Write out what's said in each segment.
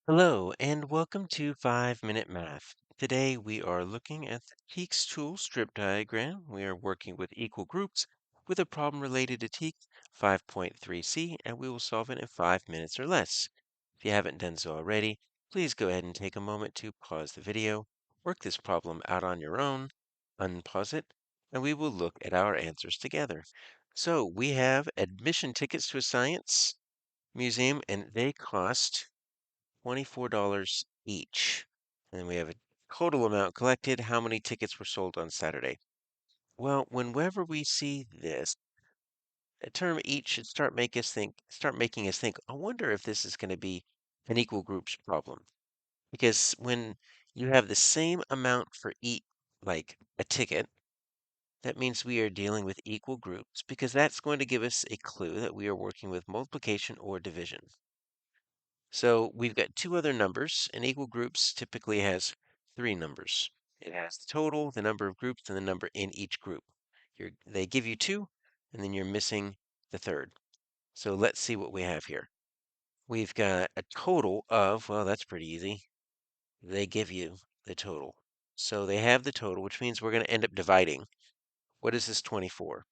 Hello, and welcome to 5 Minute Math. Today we are looking at the TEKS tool strip diagram. We are working with equal groups with a problem related to TEKS 5.3c, and we will solve it in 5 minutes or less. If you haven't done so already, please go ahead and take a moment to pause the video, work this problem out on your own, unpause it, and we will look at our answers together. So we have admission tickets to a science museum, and they cost $24 each. And then we have a total amount collected. How many tickets were sold on Saturday? Well, whenever we see this, a term each should start making us think, I wonder if this is going to be an equal groups problem. Because when you have the same amount for each, like a ticket, that means we are dealing with equal groups because that's going to give us a clue that we are working with multiplication or division. So we've got two other numbers, and equal groups typically has three numbers. It has the total, the number of groups, and the number in each group. They give you two, and then you're missing the third. So let's see what we have here. We've got a total of, well, that's pretty easy. They give you the total. So they have the total, which means we're going to end up dividing. What is this 24?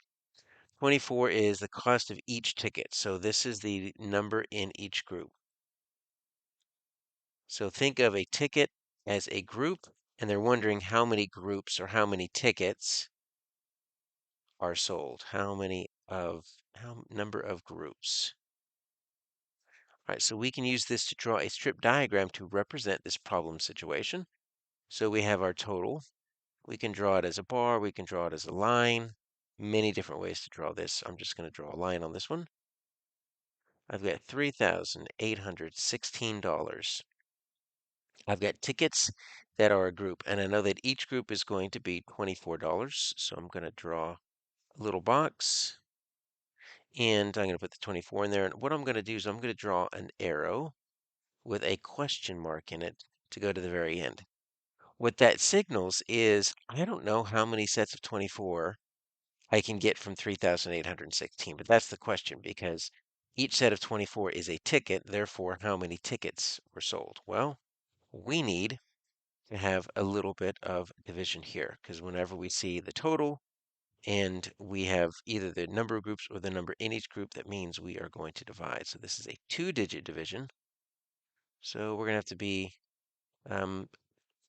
24 is the cost of each ticket. So this is the number in each group. So think of a ticket as a group, and they're wondering how many groups or how many tickets are sold. How number of groups. All right, so we can use this to draw a strip diagram to represent this problem situation. So we have our total. We can draw it as a bar. We can draw it as a line. Many different ways to draw this. I'm just going to draw a line on this one. I've got $3,816. I've got tickets that are a group, and I know that each group is going to be $24. So I'm going to draw a little box, and I'm going to put the 24 in there. And what I'm going to do is I'm going to draw an arrow with a question mark in it to go to the very end. What that signals is I don't know how many sets of 24 I can get from 3,816, but that's the question because each set of 24 is a ticket. Therefore, how many tickets were sold? Well, we need to have a little bit of division here because whenever we see the total and we have either the number of groups or the number in each group, that means we are going to divide. So this is a two-digit division. So we're going to have to be um,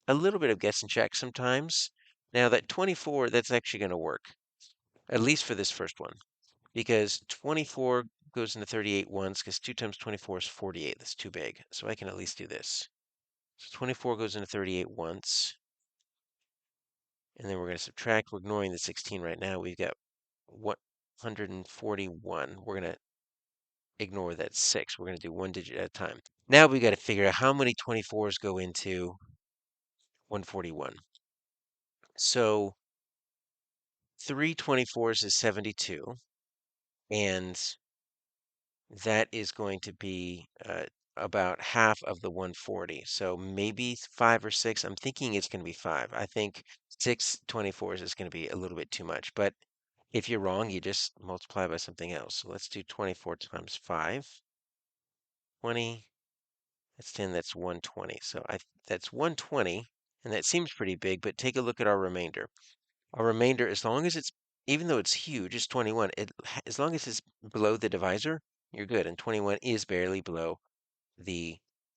a little bit of guess and check sometimes. Now that 24, that's actually going to work, at least for this first one, because 24 goes into 38 once because 2 times 24 is 48. That's too big. So I can at least do this. So 24 goes into 38 once. And then we're going to subtract. We're ignoring the 16 right now. We've got 141. We're going to ignore that 6. We're going to do one digit at a time. Now we got to figure out how many 24s go into 141. So 3 24s is 72. And that is going to be about half of the 140. So maybe 5 or 6. I'm thinking it's going to be 5. I think 6 24s is going to be a little bit too much. But if you're wrong, you just multiply by something else. So let's do 24 times 5. 20. That's 10. That's 120. So that's 120. And that seems pretty big, but take a look at our remainder. Our remainder, as long as it's, even though it's huge, it's 21. As long as it's below the divisor, you're good. And 21 is barely below the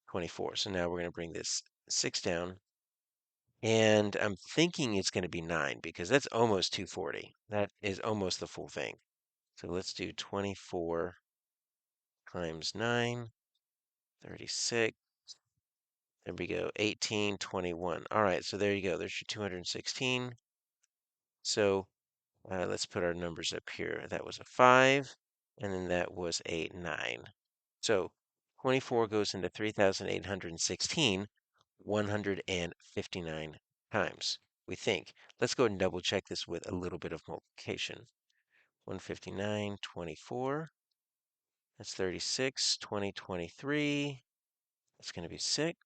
24. So now we're going to bring this 6 down. And I'm thinking it's going to be 9 because that's almost 240. That is almost the full thing. So let's do 24 times 9, 36. There we go, 18, 21. All right, so there you go. There's your 216. So let's put our numbers up here. That was a 5, and then that was a 9. So 24 goes into 3,816 159 times, we think. Let's go ahead and double check this with a little bit of multiplication. 159, 24. That's 36, 20, 23. That's going to be 6.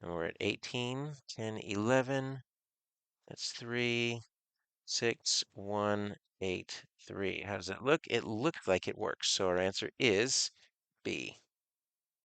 And we're at 18, 10, 11. That's 3, 6, 1, 8, 3. How does that look? It looks like it works. So our answer is B.